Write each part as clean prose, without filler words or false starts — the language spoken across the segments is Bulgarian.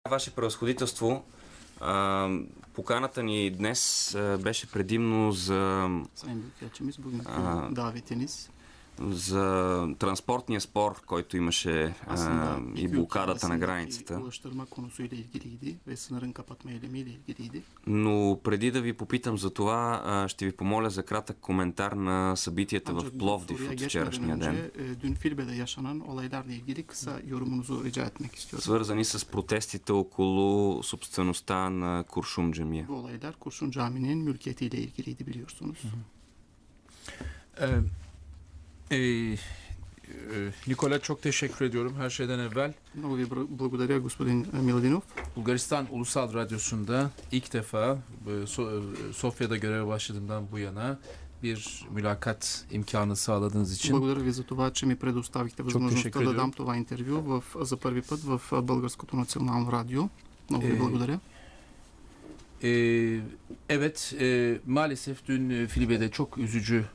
Ваше превъзходителство, поканата ни днес беше предимно за транспортния спор, който имаше и блокадата на границата. Но преди да ви попитам за това, ще ви помоля за кратък коментар на събитията в Пловдив от вчерашния ден, свързани с протестите около собствеността на Kurşun Camii'ye. Bu olaylar Kurşun Camii'nin mülkiyetiyle ilgiliydi biliyorsunuz. Nikola, çok teşekkür ediyorum her şeyden evvel. Много ви благодаря, господин Миладинов. Bulgaristan Ulusal Radyosu'nda ilk defa Sofya'da göreve başladığımdan bu yana bir mülakat imkanı sağladığınız için. Благодаря ви за това, че ми предоставихте възможността да дам това интервю за първи път в Българското национално радио. Много ви благодаря. Evet, maalesef dün Filibe'de çok üzücü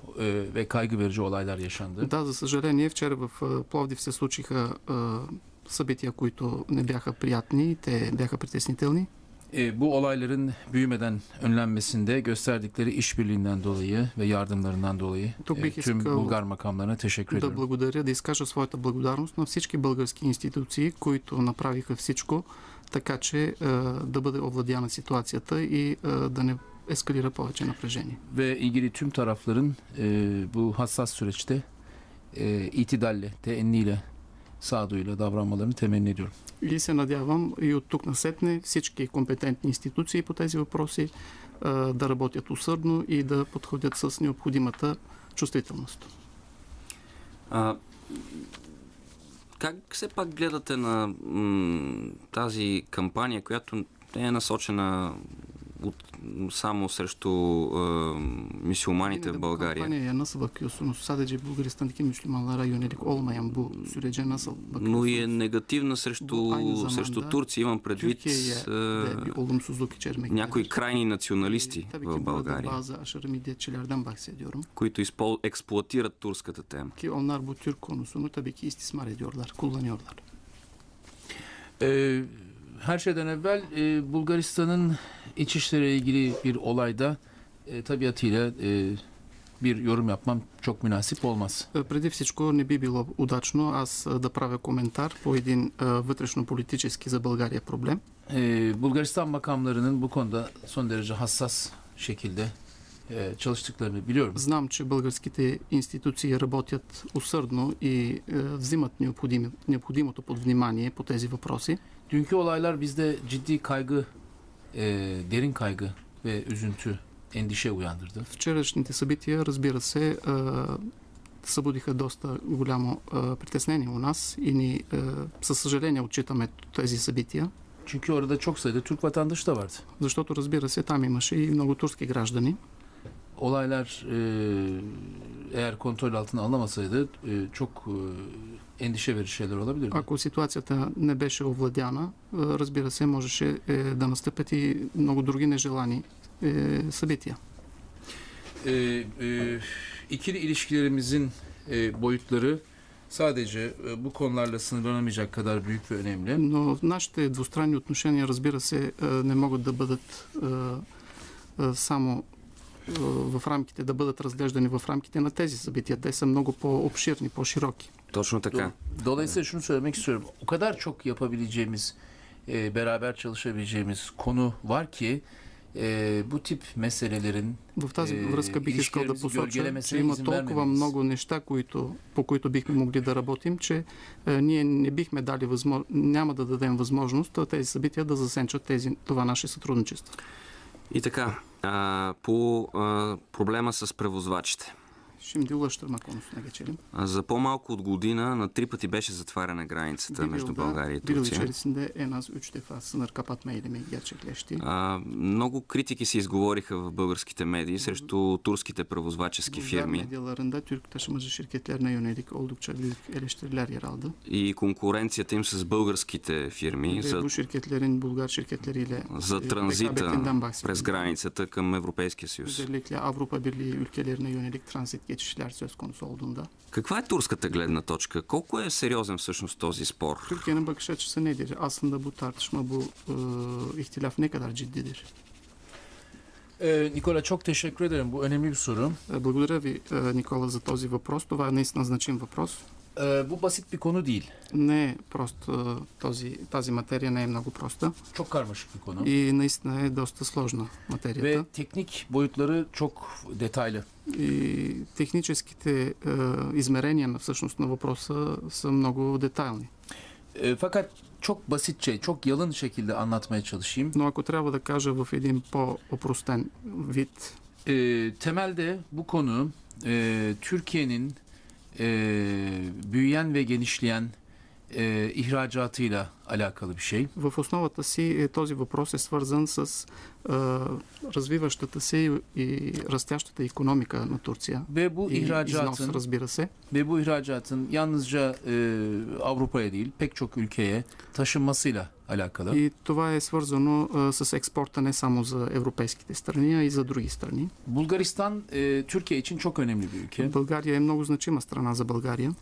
ve kaygı verici olaylar yaşandı. Да, за съжаление, вчера в Пловдив се случиха събития, които не бяха приятни, те бяха притеснителни. Bu olayların büyümeden önlenmesinde gösterdikleri işbirliğinden dolayı ve yardımlarından dolayı tüm Bulgar makamlarına teşekkür ediyorum. Да благодаря, да изкажа своята благодарност на всички български институции, които направиха всичко, така че да бъде овладяна ситуацията и да не ескалира повече напрежение. Ve ilgili tüm tarafların bu hassas süreçte itidalle, teenniyle, sağduyuyla davranmalarını temenni ediyorum. И се надявам и от тук насетне всички компетентни институции по тези въпроси да работят усърдно и да подходят с необходимата чувствителност. Как все пак гледате на тази кампания, която е насочена само срещу мюсюлманите в България? Но и е негативна срещу Турция. Имам предвид някои крайни националисти в България, които експлоатират турската тема. Her şeyden evvel Bulgaristan'ın iç işleriyle ilgili bir olayda tabiatıyla bir yorum yapmam çok münasip olmaz. Преди всичко не би било удачно аз да правя коментар по един вътрешно-политически за България проблем. Bulgaristan makamlarının bu konuda son derece hassas şekilde çalıştıklarını biliyorum. Знам, че българските институции работят усърдно и взимат необходимото под внимание по тези въпроси. Dünkü olaylar bizde ciddi kaygı, derin kaygı ve üzüntü, endişe uyandırdı. Вчерашните събития, разбира се, събудиха доста голямо притеснение у нас и ни със съжаление отчитаме тези събития. Çünkü orada çok sayıda Türk vatandaşı da vardı. Защото, разбира се, там имаше и много турски граждани. Olaylar eğer kontrol altına alınamasaydı çok endişe verici şeyler olabilirdi. Ако ситуацията не беше овладяна, разбира се, можеше да настъпят и много други нежелани събития. İkili ilişkilerimizin boyutları sadece bu konularla sınırlanamayacak kadar büyük ve önemli. Но нашите двустранни отношения, разбира се, не могат да бъдат само в рамките, да бъдат разглеждани в рамките на тези събития. Те са много по-обширни, по-широки. Точно така. Dolayısıyla şunu söylemek istiyorum. O kadar çok yapabileceğimiz, beraber çalışabileceğimiz konu var ki bu tip meselelerin в тази връзка бих искал да посоча, че има толкова много неща, по които бихме могли да работим, че ние не бихме дали няма да дадем възможност тези събития да засенчат това наше сътрудничество. И така, по проблема с превозвачите. Şimdi ulaştırma konusuna geçelim. За по-малко от година на 3 пъти беше затваряна границата между България и Турция. içerisinde en az 3 defa sınır kapatma eylemi gerçekleşti. Много критики се изговориха в българските медии срещу турските превозвачески фирми. Medyalarında Türk taşımacı şirketlerine yönelik oldukça büyük eleştiriler yer aldı. И конкуренцията им с българските фирми bu şirketlerin Bulgar şirketleriyle за транзита през границата към Европейския съюз. Özellikle Avrupa Birliği ülkelerine yönelik transit geçişler söz konusu olduğunda. Каква е турската гледна точка? Колко е сериозен всъщност този спор? Türkiye'nin bakış açısı nedir? Aslında bu tartışma, bu ihtilaf ne kadar ciddidir? Nikola çok teşekkür ederim. Bu önemli bir soru. Благодаря ви, Никола, за този въпрос. Това е наистина значим въпрос. Bu basit bir konu değil. Не е просто, тази материя не е много проста Çok karmaşık bir konu. и наистина е доста сложна материята. Ve teknik boyutları çok detaylı. И техническите измерения на всъщност на въпроса са много детайлни. Fakat çok basitçe, çok yalın şekilde anlatmaya çalışayım. Но ако трябва да кажа в един по-опростен вид, Temelde bu konu Türkiye'nin büyüyen ve genişleyen ihracatıyla alakalı bir şey. в основата си този въпрос е свързан с развиващата се и растящата икономика на Турция. Ve bu И износ, ihracatın разбира се. yalnızca Avrupa'ya değil, pek çok ülkeye taşınmasıyla alakalı. И това е свързано с експорта не само за европейските страни, а и за други страни. Bulgaristan Türkiye için çok önemli bir ülke. България е много значима страна за България.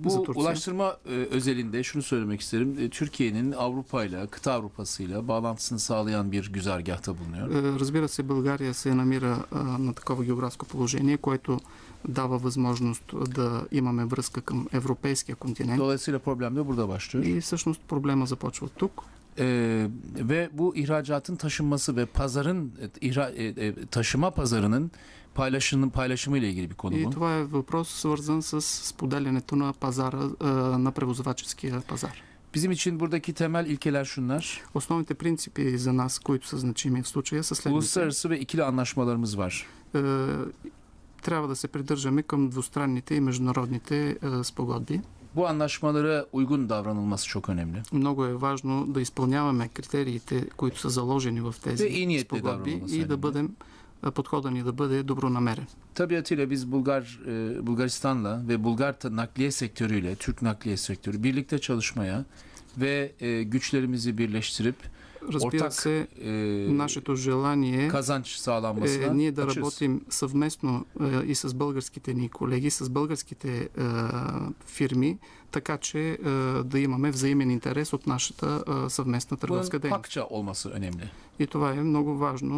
Bu За Турция. ulaştırma özelinde şunu söylemek isterim. Türkiye'nin Avrupa'yla, kıta Avrupa'sıyla bağlantısını sağlayan bir güzergahta bulunuyor. Разбира се, България се намира на такова географско положение, което дава възможност да имаме връзка към европейския континент. Dolayısıyla problem de burada başlıyor. И всъщност проблема започва тук. Ve bu ihracatın taşınması ve taşıma pazarının paylaşımı ile ilgili bir konu И bu. това е въпрос свързан с споделянето на пазара, на превозваческия пазар. Bizim için buradaki temel ilkeler şunlar. Основните принципи за нас, които са значими в случая, са следните. Uluslararası ve ikili anlaşmalarımız var. Трябва да се придържаме към двустранните и международните спогодби. Bu anlaşmalara uygun davranılması çok önemli. Много е важно да изпълняваме критериите, които са заложени в Ve тези iyi niyetli спогодби davranılması и да önemli. бъдем подхода ни да бъде добронамерен. Tabiatıyla biz Bulgaristan'la ve Bulgar nakliye sektörüyle, Türk nakliye sektörü birlikte çalışmaya ve güçlerimizi birleştirip Разбира ortak се, нашето желание kazanç е sağlanmasına ние да açığız. работим съвместно и с българските ни колеги, с българските фирми, така че да имаме взаимен интерес от нашата съвместна търговска Bunun дейност. hakça olması önemli. И това е много важно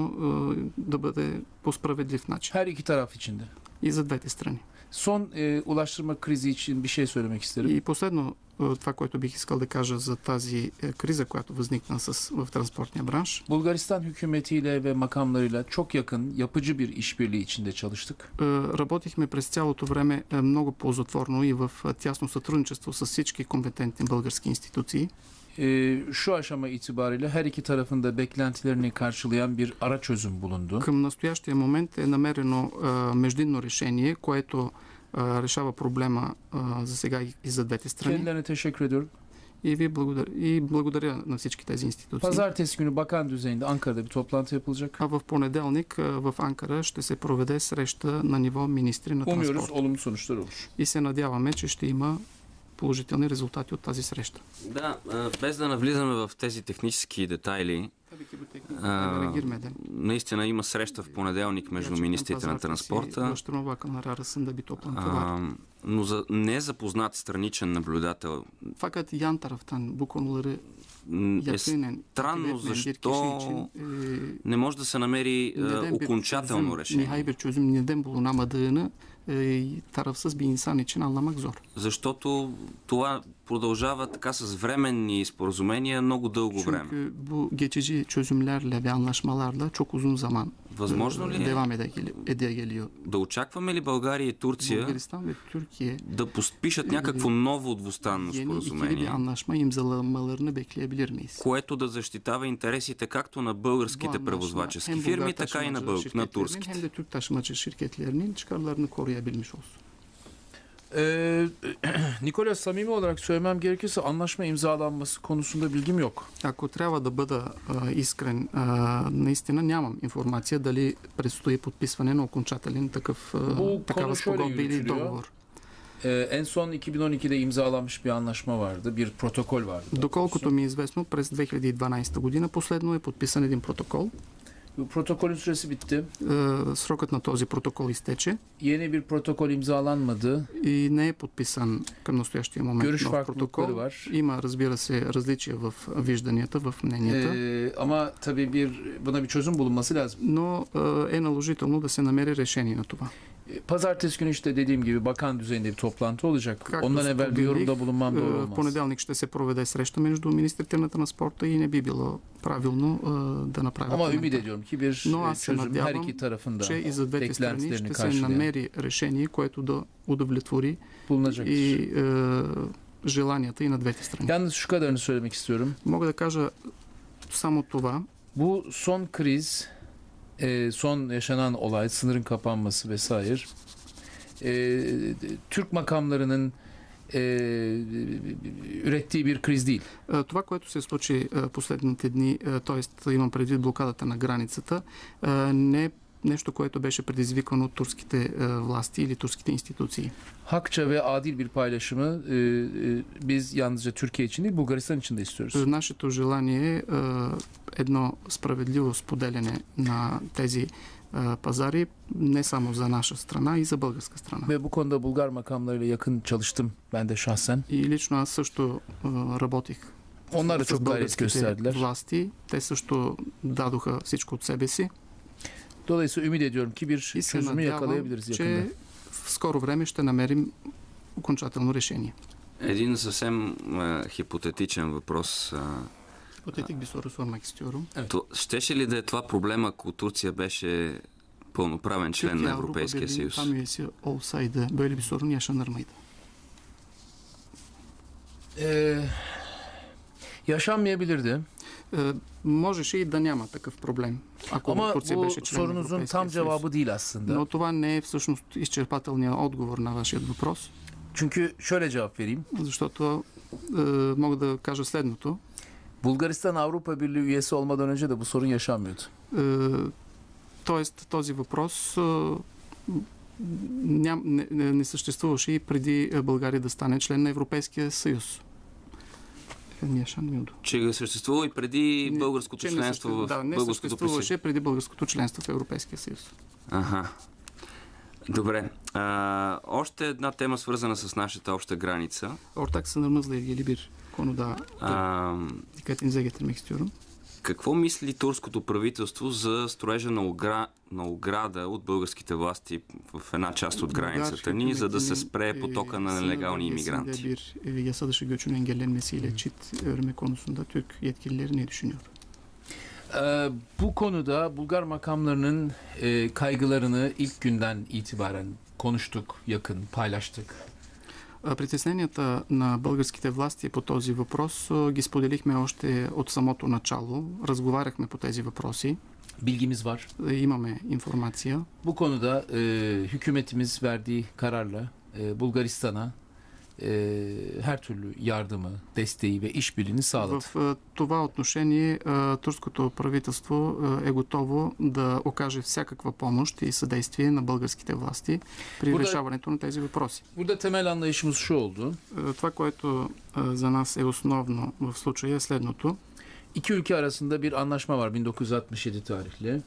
да бъде по справедлив начин Her iki taraf için de. и за двете страни. Son ulaştırma krizi için bir şey söylemek isterim. И последно, това, което бих искал да кажа за тази криза, която възникна в транспортния бранш. Bulgaristan hükümetiyle ve makamlarıyla çok yakın, yapıcı bir işbirliği içinde çalıştık. Работихме през цялото време много ползотворно и в тясно сътрудничество с всички компетентни български институции. Şu aşama itibariyle her iki tarafın da beklentilerini karşılayan bir ara çözüm bulundu. Към настоящия момент е намерено междинно решение, което решава проблема за сега и за двете страни. Kendilerine teşekkür ediyorum. И благодаря на всички тези институции. Pazartesi günü bakan düzeyinde Ankara'da bir toplantı yapılacak. А в понеделник в Анкара ще се проведе среща на ниво министри на Umuyoruz транспорт. olumlu sonuçlar olur. И се надяваме, че ще има положителни резултати от тази среща. Да, без да навлизаме в тези технически детайли, наистина има среща в понеделник между министрите на транспорта, но за незапознат страничен наблюдател Fakat yan taraftan bu konuları е странно защо не може да се намери окончателно решение. Nihai bir çözüm neden bulunamadığını tarafsız bir insan için anlamak zor. Защото това продължава така с временни споразумения много дълго време. Çünkü bu geçici çözümlerle ve anlaşmalarla çok uzun zaman Възможно ли е devam ede geliyor. да очакваме ли България и Турция Bulgaristan ve Türkiye да подпишат някакво ново двустранно yeni ikili bir споразумение, anlaşma imzalamalarını bekleyebilir miyiz? което да защитава интересите както на българските Bu превозвачески anlaşma hem фирми, Bulgar така и на taşımacılık турските. şirketlerinin hem de Türk taşımacı şirketlerinin çıkarlarını koruyabilmiş olsun. Nikola, samimi olarak söylemem gerekirse anlaşma imzalanması konusunda bilgim yok. Ако трябва да бъда искрен, наистина нямам информация дали предстои подписване на окончателен такава спогодба или договор. En son 2012'de imzalanmış bir anlaşma vardı, bir protokol vardı. Доколкото ми е известно, през 2012 година последно е подписан един протокол. Protokolün süresi bitti. Срокът на този протокол изтече Yeni bir protokol imzalanmadı. и не е подписан към настоящия момент Görüş нов farklılıkları протокол. var. Има, разбира се, различия в вижданията, в мненията, Ama tabii buna bir çözüm bulunması lazım. но е наложително да се намери решение на това. Pazartesi günü işte dediğim gibi bakan düzeyinde bir toplantı olacak. Както Ondan evvel bir yorumda bulunmam doğru в olmaz. понеделник ще се проведе среща между министрите на транспорта и не би било правилно да направя Ama ümit коментар. ediyorum ki bir Но аз се çözüm her надявам, iki tarafında че и за двете страни beklentilerini ще се karşılayan намери решение, което да удовлетвори bulunacaktır. и желанията и на двете страни. Yalnız şu kadarını söylemek istiyorum. Мога да кажа само това. Bu son kriz, son yaşanan olay, sınırın kapanması vesaire, Türk makamlarının ürettiği bir kriz değil. Това, което се случи последните дни, т.е. имам предвид блокадата на границата, не е нещо, което беше предизвикано от турските власти или турските институции. Hakça ve adil bir paylaşımı biz yalnızca Türkiye için değil, Bulgaristan için de istiyoruz. Нашето желание е едно справедливо споделяне на тези пазари, не само за наша страна, и за българска страна. Ve bu konuda Bulgar makamlarıyla yakın çalıştım ben de şahsen. И лично аз също работих Onlar da с çok gayret българските gösterdiler. власти. Те също дадоха всичко от себе си. Dolayısıyla ümit ediyorum ki bir И се çözümü надявам, yakalayabiliriz yakında. че в скоро време ще намерим окончателно решение. Един съвсем хипотетичен въпрос. Hypotetik bir soru sormak istiyorum. Щеше ли да е това проблема, ако Турция беше pълноправен член на Türkiye Avrupa Европейския Birliği съюз? tam üyesi olsaydı böyle bir sorun yaşanır mıydı? Yaşanmayabilirdi. Можеше и да няма такъв проблем, ако Ama Турция bu беше член на sorunuzun Европейския tam съюз. cevabı değil aslında. Но това не е всъщност изчерпателният отговор на вашия въпрос, Çünkü şöyle cevap vereyim. защото мога да кажа следното. Bulgaristan Avrupa Birliği üyesi olmadan önce de bu sorun yaşanmıyordu. Тоест този въпрос не съществуваше и преди България да стане член на Европейския съюз. Че съществува и преди българското членство в не българското съществуваше преди българското членство в Европейския съюз. Аха. Добре. Още една тема, свързана с нашата обща граница. Ortak sınırımızla ilgili bir konuda dikkatinize getirmek istiyorum. Какво мисли турското правителство за строежа на ограда от българските власти в една част от границата ни, за да се спре потока на нелегални иммигранти? Bir yasa dışı göçün engellenmesiyle çit örme konusunda Türk yetkilileri ne düşünüyor? Bu konuda Bulgar makamlarının kaygılarını ilk günden itibaren konuştuk, yakın, paylaştık. Притесненията на българските власти по този въпрос ги споделихме още от самото начало. Разговаряхме по тези въпроси. Bilgimiz var. Имаме информация. Bu konuda hükümetimiz verdiği kararla Bulgaristan'a her türlü yardımı, desteği ve işbirliğini sağladı. В това отношение турското правителство е готово да окаже всякаква помощ и съдействие на българските власти при решаването на тези въпроси. Burada temel anlayışımız şu oldu. Това, което за нас е основно в случая е следното. İki ülke arasında bir anlaşma var 1967 tarihli.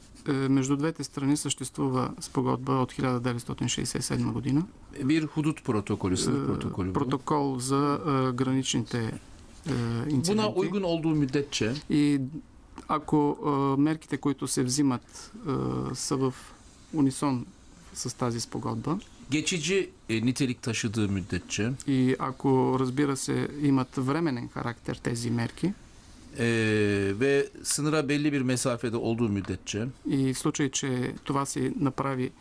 Между двете страни съществува спогодба от 1967 година. Bir hudut protokolü, sınır protokolü bu. Протокол за граничните инциденти. Buna uygun olduğu müddetçe И ако мерките, които се взимат, са в унисон с тази спогодба, geçici nitelik taşıdığı müddetçe и ако, разбира се, имат временен характер тези мерки, ve sınıra belli bir mesafede olduğu müddetçe и в случай, че това се направи,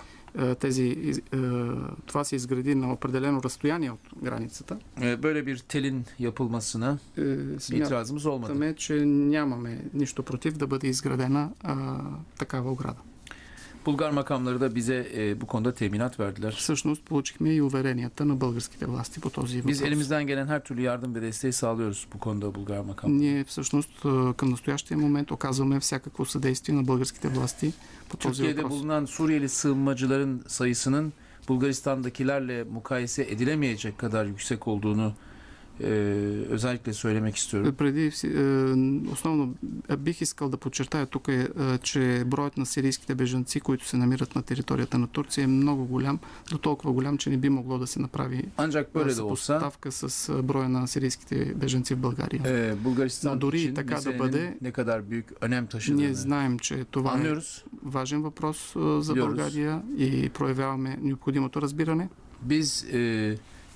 това се изгради на определено разстояние от границата, böyle bir telin yapılmasına itirazımız olmadı. смятаме, че нямаме нищо против да бъде изградена такава ограда. Bulgar makamları da bize bu konuda teminat verdiler. Всъщност получихме и уверенията на българските власти по този въпрос. Biz elimizden gelen her türlü yardım ve desteği sağlıyoruz bu konuda Bulgar makamları. Ние всъщност към настоящия момент оказваме всякакво съдействие на българските власти по този Türkiye'de въпрос. bulunan Suriyeli sığınmacıların sayısının Bulgaristan'dakilerle mukayese edilemeyecek kadar yüksek olduğunu özellikle söylemek istiyorum. Основно бих искал да подчертая тук че броят на сирийските бежанци, които се намират на територията на Турция е много голям, до толкова голям, че не би могло да се направи съпоставка с броя на сирийските бежанци в България. Bulgaristan дори için така да бъде, ne kadar büyük önem taşıdığını ние знаем, че това anlıyoruz. е важен въпрос за България и проявяваме необходимото разбиране. Biz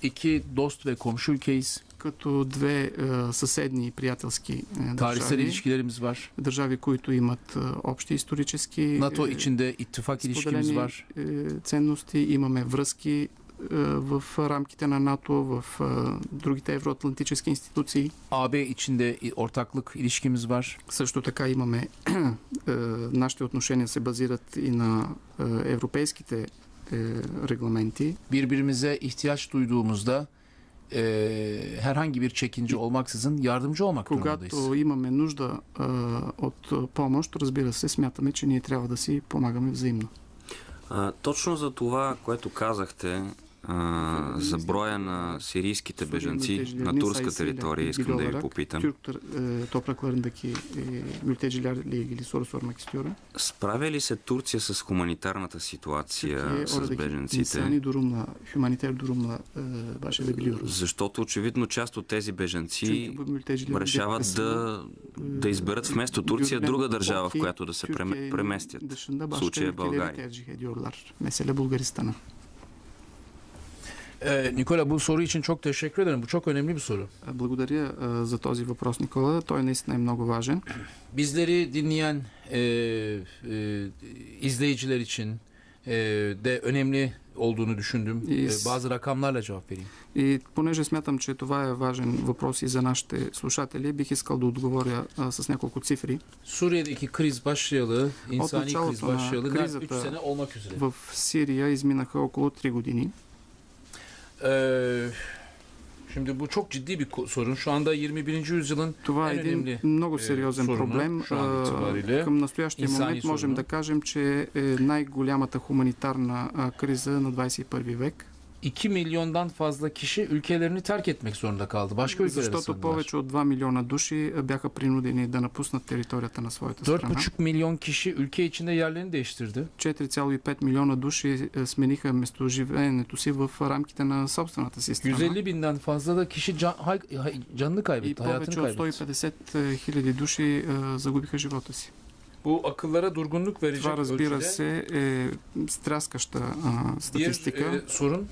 iki dost ve komşu ülkeyiz. Като две съседни и приятелски Tarihsel ilişkilerimiz var. Държави, които имат общи исторически NATO içinde ittifak ilişkimiz var. Ценности, имаме връзки в рамките на НАТО, в другите евроатлантически институции. AB içinde ortaklık ilişkimiz var. Също така имаме нашите отношения се базират и на европейските регламенти. Birbirimize ihtiyaç duyduğumuzda herhangi bir çekince olmaksızın yardımcı olmak durumundayız. Когато имаме нужда от помощ, разбира се, смятаме, че ние трябва да си помагаме взаимно. Точно за това, което казахте, за броя на сирийските бежанци на турска територия, искам да ви попитам. Справя ли се Турция с хуманитарната ситуация с бежанците? Защото очевидно част от тези бежанци решават да изберат вместо Турция друга държава, в която да се преместят. В случая България. Nikola, bu soru için çok teşekkür ederim. Bu çok önemli bir soru. Благодаря за този въпрос, Никола. Той наистина е много важен. Bizleri dinleyen izleyiciler için de önemli olduğunu düşündüm. Bazı rakamlarla cevap vereyim. И понеже смятам, че това е важен въпрос и за нашите слушатели, бих искал да отговоря с няколко цифри. Suriye'deki kriz başlayalı, insani kriz başlayalı 3 sene olmak üzere. В Сирия изминаха около 3 години. Şimdi bu çok ciddi bir sorun. Şu anda 21. yüzyılın това е един много сериозен проблем. Към настоящия момент можем да кажем, че е най-голямата хуманитарна криза на 21 век. 2 milyondan fazla kişi ülkelerini terk etmek zorunda kaldı. Başka ülkelere sığındılar. Защото повече от 2 милиона души бяха принудени да напуснат територията на своята страна. 4,5 milyon kişi ülke içinde yerlerini değiştirdi. 4,5 милиона души смениха местоживеенето си в рамките на собствената си страна. 150 binden fazla da kişi canını kaybetti, hayatını kaybetti. И повече от 150 хиляди души загубиха живота си. Bu akıllara durgunluk verecek това, разбира се, е стряскаща статистика. Sorun.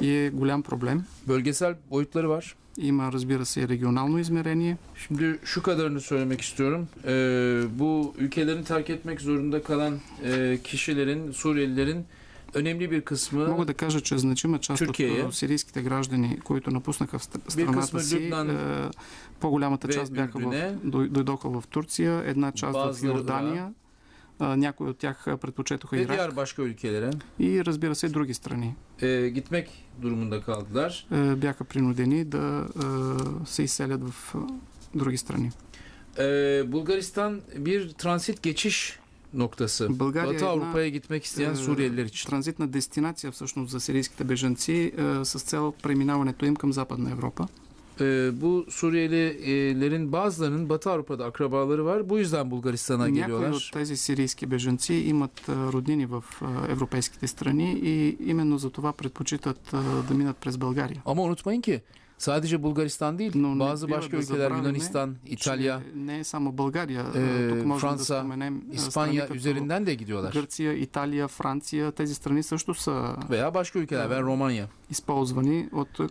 И е голям проблем. Bölgesel boyutları var. Има, разбира се, регионално измерение. Şimdi şu kadarını söylemek istiyorum. Bu ülkelerini terk etmek zorunda kalan kişilerin, Suriyelilerin önemli bir kısmı мога да кажа, че значима част от сирийските граждани, които напуснаха страната си, по-голямата част дойдоха в Турция, една част в Йордания, някои от тях предпочетоха Ирак и, разбира се, други страни. Gitmek durumunda kaldılar. Бяха принудени да се изселят в други страни. Bulgaristan bir transit geçiş noktası. Batı Avrupa'ya gitmek isteyen Suriyeliler için. Транзитна дестинация всъщност за сирийските бежанци с цел преминаването им към Западна Европа. Bu Suriyelilerin bazılarının Batı Avrupa'da akrabaları var. Bu yüzden Bulgaristan'a geliyorlar. Някои от тези сирийски бежанци имат роднини в европейските страни и именно за това предпочитат да минат през България. Ama unutmayın ki sadece Bulgaristan değil, bazı başka ülkeler, Yunanistan, İtalya, не само България, Fransa, İspanya üzerinden de gidiyorlar. Гърция, Италия, Франция, тези страни също са veya başka ülkeler, veya Romanya. използвани от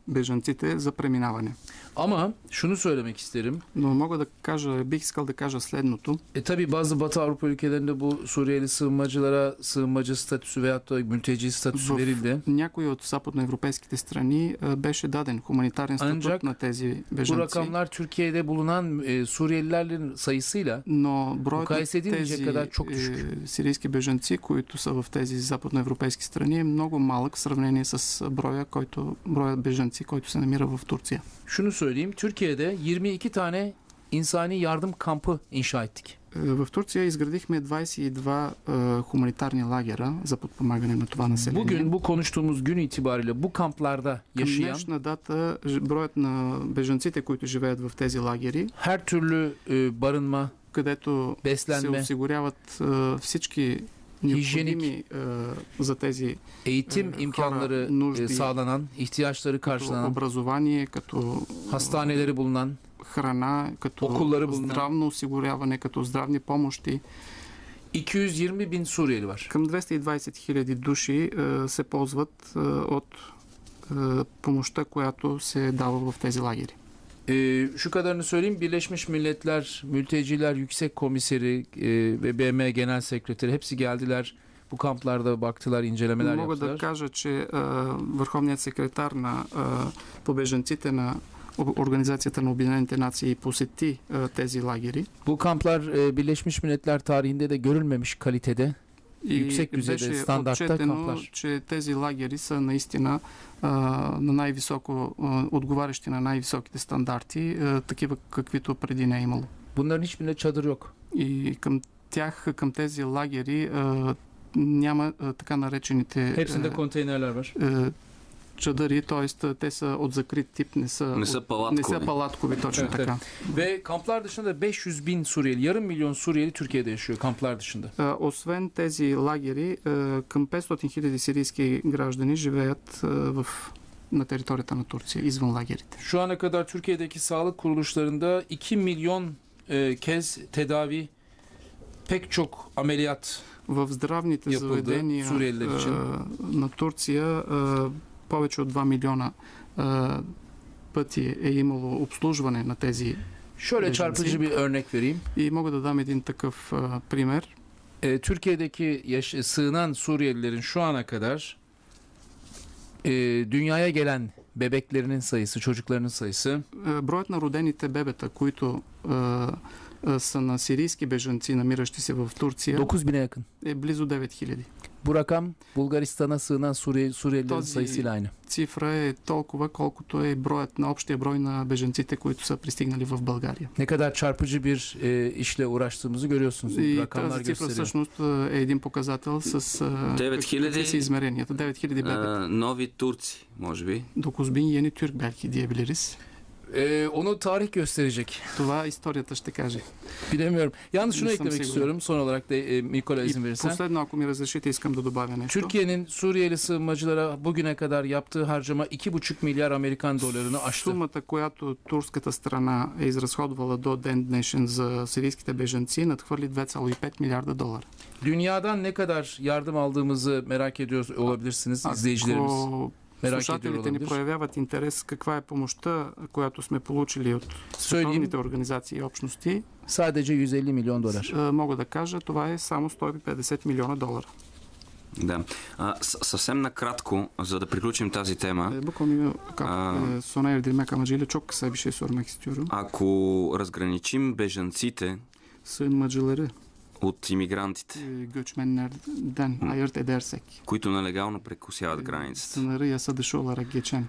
бежанците за преминаване. Ama şunu söylemek isterim. Но мога да кажа, бих искал да кажа следното. Tabii bazı Batı Avrupa ülkelerinde bu Suriyeli sığınmacılara sığınmacı statüsü veyahut da mülteci statüsü verildi. Някои от западноевропейските страни беше даден хуманитарен статут на тези бежанци. Bu rakamlar Türkiye'de bulunan Suriyelilerin sayısıyla mukayese edilecek kadar çok düşük. Сирийски бежанци, които са в тези западноевропейски страни, е много малък в сравнение с броя бежанци, който се намира в Турция. Şunu söyleyeyim, Türkiye'de 22 tane insani yardım kampı inşa ettik. В Турция изградихме 22 хуманитарни лагера за подпомагане на това население. Bugün bu konuştuğumuz gün itibariyle bu kamplarda Към yaşayan днешна дата броят на бежанците, които живеят в тези лагери, her türlü barınma, където се beslenme, осигуряват всички необходими за тези eğitim hora imkanları нужди, sağlanan, ihtiyaçları като karşılanan, образование, като hastaneleri bulunan, храна, като окулları bulunan здравно осигуряване, като здравни помощи. 220 bin Suriyeli var. Към 220 хиляди души се ползват от помощта, която се дава в тези лагери. Şu kadarını söyleyeyim. Birleşmiş Milletler Mülteciler Yüksek Komiseri ve BM Genel Sekreteri hepsi geldiler. Bu kamplarda baktılar, incelemeler Мога да yaptılar. кажа, че върховният секретар на по бежанците на Организацията на Обединените нации посети тези лагери. Bu kamplar Birleşmiş Milletler tarihinde de görülmemiş kalitede, yüksek düzeyde, беше standartta отчетено, kamplar. че тези лагери са наистина на най-високо, отговарящи на най-високите стандарти, такива каквито преди не е имало. Bunların hiçbirinde çadır yok. И към тях, към тези лагери няма така наречените Hepsinde konteynerler var. чадъри, т.е. те са от закрит тип, не са палаткови, точно Evet, така. Ve kamplar dışında 500 bin Suriyeli, yarım milyon Suriyeli Türkiye'de yaşıyor kamplar dışında. Освен тези лагери, към 500 хиляди сирийски граждани живеят на територията на Турция, извън лагерите. Şu ana kadar Türkiye'deki sağlık kuruluşlarında 2 milyon kez tedavi, pek çok ameliyat В здравните yapıldı заведения Suriyeliler için. на Турция повече от 2 милиона пъти е имало обслужване на тези Şöyle bежанци. çarpıcı bir örnek vereyim. И мога да дам един такъв пример. Türkiye'deki sığınan Suriyelilerin şu ana kadar dünyaya gelen bebeklerinin sayısı, çocuklarının sayısı Броят на родените бебета, които са на сирийски бежанци, намиращи се в Турция, 9000'e yakın. е близо 9000. Bu rakam Bulgaristan'a sığınan Suriyelilerin Този sayısıyla aynı. цифра е толкова, колкото е броят на общия брой на бежанците, които са пристигнали в България. Ne kadar çarpıcı bir işle uğraştığımızı görüyorsunuz. И Rakamlar тази цифра gösteriyor. всъщност е един показател с 9000 какви са измеренията. 9000 бебета. Нови турци, може би. 9000 yeni Türk belki diyebiliriz. Onu tarih gösterecek. Това историята ще каже. Bilemiyorum. Yalnız şunu Не съм eklemek сигурен. istiyorum. Son olarak da Mikola izin И verirsen. последно, ако ми разрешите, искам да добавя нещо. Türkiye'nin Suriyeli sığınmacılara bugüne kadar yaptığı harcama 2,5 milyar Amerikan dolarını aştı. Сумата, която турската страна е изразходвала до ден днешен за сирийските бежанци, надхвърли 2,5 милиарда долара. Dünyadan ne kadar yardım aldığımızı merak ediyor olabilirsiniz izleyicilerimiz. Ако Merak ediyor слушателите ни olabilir. проявяват интерес каква е помощта, която сме получили от световните организации и общности, Sadece 150 milyon dolar. мога да кажа, това е само 150 милиона долара. Да. Съвсем накратко, за да приключим тази тема. Bukonu sona erdirmek amacıyla çok kısa bir şey sormak istiyorum. Ако разграничим бежанците Sığınmacıları от иммигрантите, göçmenlerden ayırt edersek, които нелегално прекусяват границата. sınırı yasa dışı olarak geçen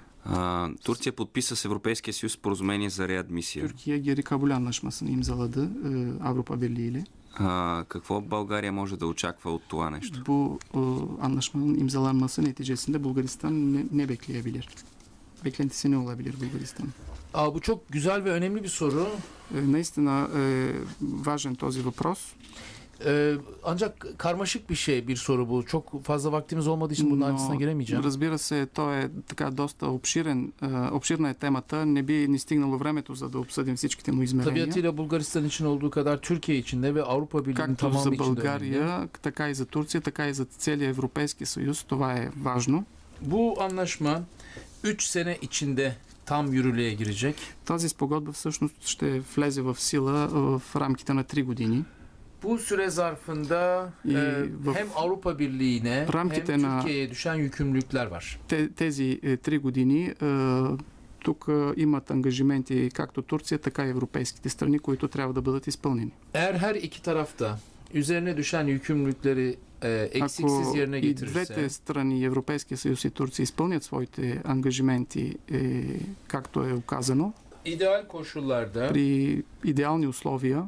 Турция подписа с Европейския съюз споразумение за реадмисия. Türkiye geri kabul anlaşmasını imzaladı Avrupa Birliği ile. Какво България може да очаква от това нещо? Bu anlaşmanın imzalanması neticesinde Bulgaristan ne bekleyebilir? Beklentisi ne olabilir Bulgaristan? Bu çok güzel ve önemli bir soru. Наистина е важен този въпрос. Ancak karmaşık bir şey, bir soru bu. Çok fazla vaktimiz olmadığı için bunun ayrıntısına giremeyeceğim. Разбира се, то е така доста обширна е темата. Не би ни стигнало времето, за да обсъдим всичките му измерения. Tabiatıyla Bulgaristan için olduğu kadar Türkiye için de ve Avrupa Birliği'nin Както tamamı за için de önemli. България, така и за Турция, така и за целия Европейски съюз. Това е важно. Bu anlaşma 3 sene içinde tam yürürlüğe girecek. Тази спогодба всъщност ще влезе в сила в рамките на 3 години. Bu süre zarfında hem Avrupa Birliği'ne hem Türkiye'ye düşen yükümlülükler var. Тези 3 години тук имат ангажименти както Турция, така и европейските страни, които трябва да бъдат изпълнени. Eğer her iki tarafta üzerine düşen yükümlülükleri eksiksiz yerine и двете getirirse, страни, Европейския съюз и Турция, изпълнят своите ангажименти, както е указано, ideal koşullarda при идеални условия,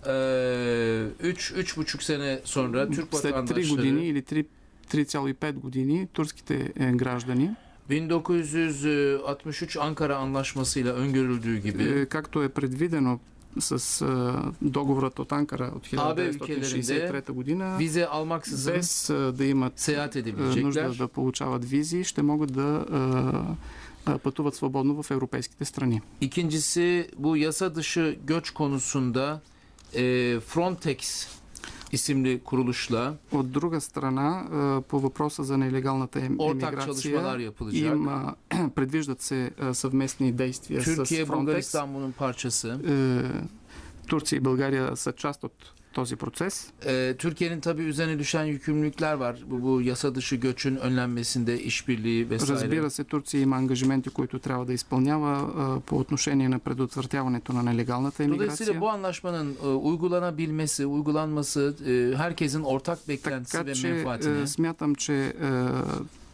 3-3,5 sene sonra Türk След 3 vatandaşları години или 3,5 години турските граждани, 1963 Ankara Anlaşması'yla öngörüldüğü gibi както е предвидено с договорът от Анкара от AB 1963 година, vize almaksızın без да имат seyahat нужда edebilecekler. да получават визи, ще могат да пътуват свободно в европейските страни. İkincisi, bu yasa dışı göç konusunda Frontex isimli kuruluşla От друга страна, по въпроса за нелегалната ortak çalışmalar емиграция, yapılacak. предвиждат се съвместни действия с Türkiye, Frontex. Bulgaristan bunun parçası. Турция и България са част от този процес. Türkiye'nin tabii üzerine düşen yükümlülükler var. Bu yasa dışı göçün önlenmesinde işbirliği vesaire. Разбира се, Турция има ангажименти, които трябва да изпълнява по отношение на предотвратяването на нелегалната Dolayısıyla емиграция. bu anlaşmanın uygulanabilmesi, uygulanması herkesin ortak beklentisi Така ve че menfaatine. смятам, че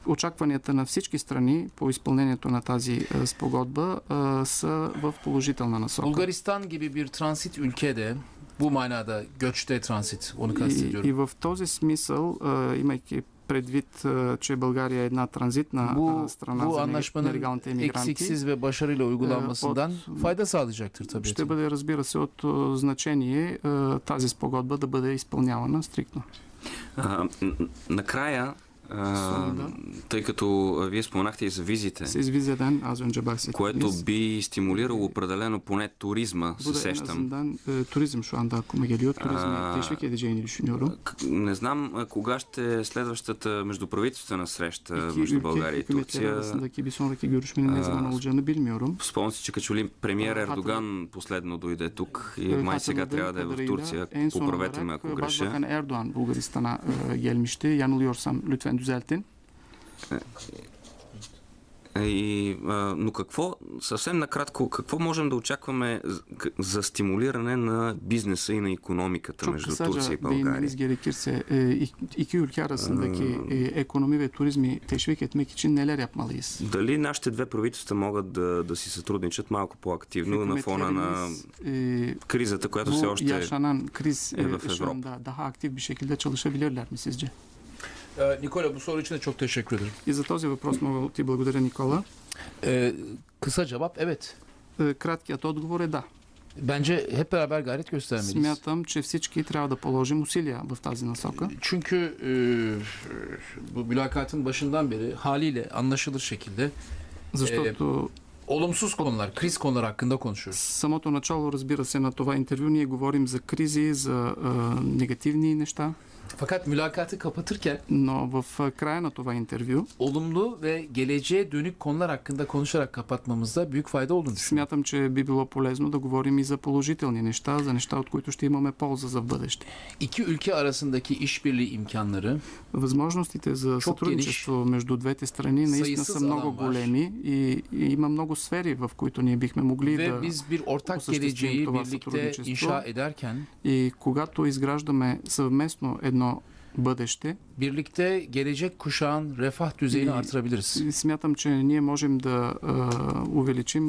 очакванията на всички страни по изпълнението на тази спогодба са в положителна насока. Bulgaristan gibi bir transit ülkede bu manada göçte transit onu kastediyorum. И в този смисъл, имайки предвид, че България е една транзитна страна Bu за anlaşmanın нелегалните емигранти, eksiksiz ve başarıyla uygulanmasından fayda sağlayacaktır tabii. ще бъде, разбира се, от значение тази спогодба да бъде изпълнявана стриктно. Накрая, тъй като вие споменахте и за визите, което би стимулирало определено поне туризма, се сещам. Не знам кога ще е следващата междуправителствена среща между България и Турция. Спомням си, че като ли премиер Ердоган последно дойде тук и май сега трябва да е в Турция. Поправете ме, ако греша. Erdoğan Bulgaristan'a gelmişti. Yanılıyorsam lütfen düzeltin. Но какво, съвсем накратко, какво можем да очакваме за стимулиране на бизнеса и на икономиката между Турция и България? Gerekirse iki ülke arasındaki ekonomi ve turizmi teşvik etmek için neler yapmalıyız? Дали нашите две правителства могат да си сътрудничат малко по-активно на фона на кризата, която все още е в Европа? Daha aktif bir şekilde çalışabilirler mi sizce? Nikola, bu soru için de çok teşekkür ederim. И за този въпрос мога да ти благодаря, Никола. Kısa cevap evet. Краткият отговор е да. Bence hep beraber gayret göstermeliyiz. Смятам, че всички трябва да положим усилия в тази насока. Çünkü bu mülakatın başından beri haliyle anlaşılır şekilde Защото olumsuz konular, kriz konuları hakkında konuşuyoruz. Самото начало, разбира се, на това интервю ние говорим за кризи, за негативни неща. Fakat mülakatı kapatırken Но в края на това интервю olumlu ve geleceğe dönük konular hakkında konuşarak kapatmamızda büyük fayda olduğunu düşünüyorum. смятам, че би било полезно да говорим и за положителни неща, за неща, от които ще имаме полза за в бъдеще. İki ülke arasındaki işbirliği imkanları Възможностите за сътрудничество между двете страни наистина са много големи и има много сфери, в които ние бихме могли ve да biz bir ortak geleceği birlikte inşa ederken и когато изграждаме съвместно едно бъдеще, birlikte gelecek kuşağın refah düzeyini artırabiliriz. Смятам, че ние можем да увеличим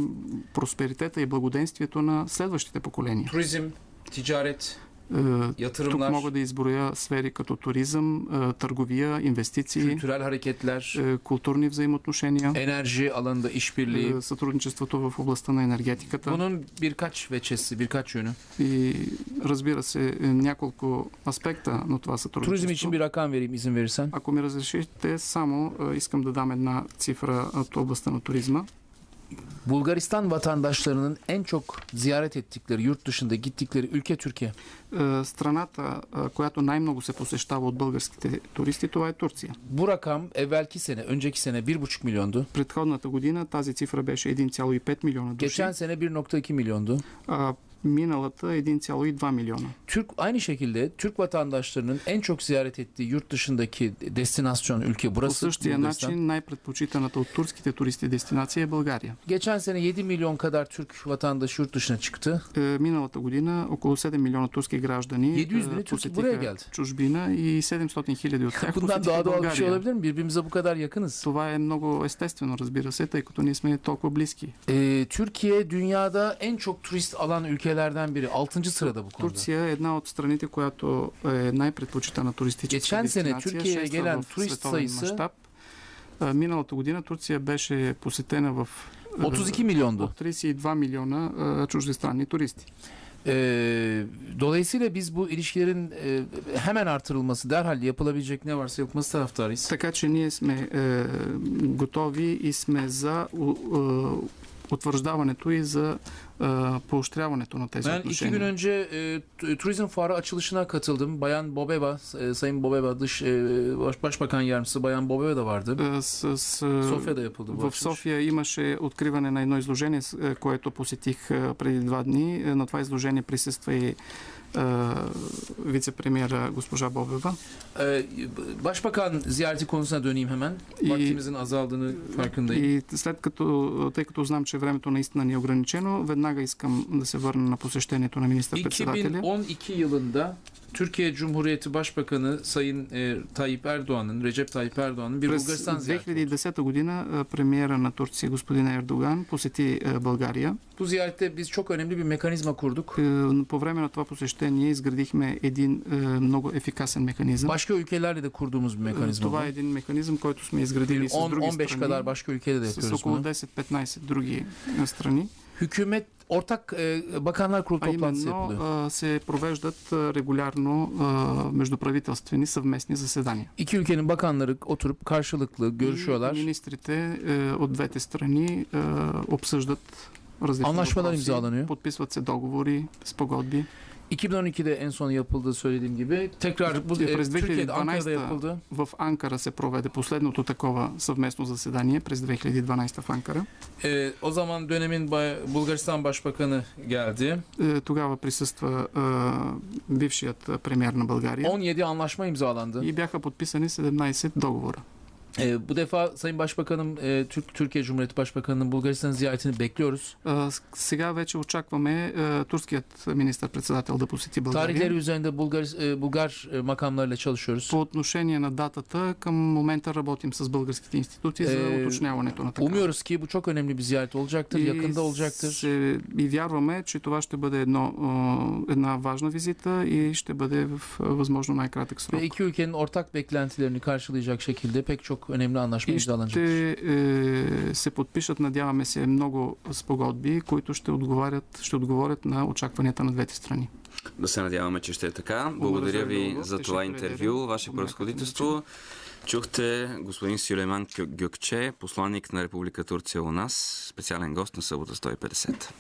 просперитета и благоденствието на следващите поколения. Turizm, ticaret, Тук yatırımlar, мога да изброя сфери като туризъм, търговия, инвестиции, kültürel hareketler, културни взаимоотношения, enerji alanında işbirliği. сътрудничеството в областта на енергетиката. Bunun birkaç veçesi, birkaç yönü. И разбира се, няколко аспекта на това Turizm сътрудничество. için bir rakam vereyim izin verirsen. Ако ми разрешите, само искам да дам една цифра от областта на туризма. Bulgaristan vatandaşlarının en çok ziyaret ettikleri, yurt dışında gittikleri ülke Türkiye. Страната, която най-много се посещава от българските туристи, това е Турция. Bu rakam evvelki sene, önceki sene 1,5 milyondu. Предходната година тази цифра беше 1,5 милиона души. Geçen sene 1,2 milyondu. Миналата 1,2 милиона. Aynı şekilde Türk vatandaşlarının en çok ziyaret ettiği yurt dışındaki destinasyon ülke По burası. същия начин най-предпочитаната от турските туристи дестинация е България. Geçen sene 7 milyon kadar Türk vatandaşı yurt dışına çıktı. Миналата година около 7 милиона турски граждани 700 bini Türk buraya geldi. чужбина и 700 хиляди от тях Bundan посетиха daha doğal bir şey България. olabilir mi? Birbirimize bu kadar yakınız. Това е много естествено, разбира се, тъй като ние сме толкова близки. Türkiye dünyada en çok turist alan ülkelerden ülkelerden biri. 6. sırada bu konuda. Турция е една от страните, която е най-предпочитана туристическа Geçen sene дестинация. Türkiye'ye Шества gelen в turist световен sayısı мащаб. Миналата година Турция беше посетена в 32 milyondu. от 32 милиона чуждестранни туристи. Dolayısıyla biz bu ilişkilerin hemen artırılması, derhal yapılabilecek ne varsa yapılması taraftarıyız. Така че ние сме готови и сме за утвърждаването и за поощряването на тези Ben 2 gün отношения. önce turizm fuarı açılışına katıldım. Bayan Bobeva, Sayın Bobeva, Başbakan Yardımcısı Bayan Bobeva da vardı. Sofya'da yapıldı bu В açılış. София имаше откриване на едно изложение, което посетих преди 2 дни. На това изложение присъства и вице-премьера госпожа Бобева. Başbakan ziyareti konusuna döneyim hemen. Vaktimizin azaldığını farkındayım. И тъй като знам, че времето наистина ни е ограничено, веднага искам да се върна на посещението на министър-председателя. 2012 yılında Türkiye Cumhuriyeti Başbakanı Sayın Recep Tayyip Erdoğan'ın bir През Bulgaristan ziyareti oldu. 2010 година премиера на Турция господин Ердоган посети България. Bu ziyarette biz çok önemli bir mekanizma kurduk. По време на това посещение изградихме един много ефикасен механизъм. Başka ülkelerle de kurduğumuz bir mekanizma Това bu. е един механизъм, който сме изградили с други 10-15 страни. kadar başka ülkede de С yapıyoruz около bunu. 10-15 други страни. Hükümet ortak bakanlar kurulu А toplantısı yapılıyor. именно се провеждат регулярно междуправителствени съвместни заседания. İki ülkenin bakanları oturup karşılıklı görüşüyorlar. Министрите от двете страни обсъждат различни Anlaşmalar въпроси, imzalanıyor. подписват се договори, спогодби. 2012'de en son yapıldığı söylediğim gibi. Tekrar bu През Türkiye'de Ankara'da 2012 yapıldı. в Анкара се проведе последното такова съвместно заседание през 2012 в Анкара. O zaman dönemin Bulgaristan Başbakanı geldi. Тогава присъства бившият премиер на България 17 anlaşma imzalandı. и бяха подписани 17 договора. Bu defa Sayın Başbakanım, Türkiye Cumhuriyeti Başbakanı'nın Bulgaristan ziyaretini bekliyoruz. Сега вече очакваме турският министър-председател да посети Tarihleri България. üzerinde Bulgar makamlarıyla çalışıyoruz. По отношение на датата, към момента работим с българските институции за уточняването на така. Umuyoruz ki bu çok önemli bir ziyaret olacaktır, yakında olacaktır. И вярваме, че това ще бъде една важна визита и ще бъде в възможно най-кратък срок. Ve iki ülkenin ortak beklentilerini karşılayacak şekilde pek çok önemli anlaşma И imzalanacak. ще се подпишат, надяваме се, много спогодби, които ще отговорят на очакванията на двете страни. Да се надяваме, че ще е така. Благодаря ви за това интервю, Ваше превъзходителство. Чухте господин Сюлейман Гюкче, посланник на Република Турция у нас, специален гост на Събота 150.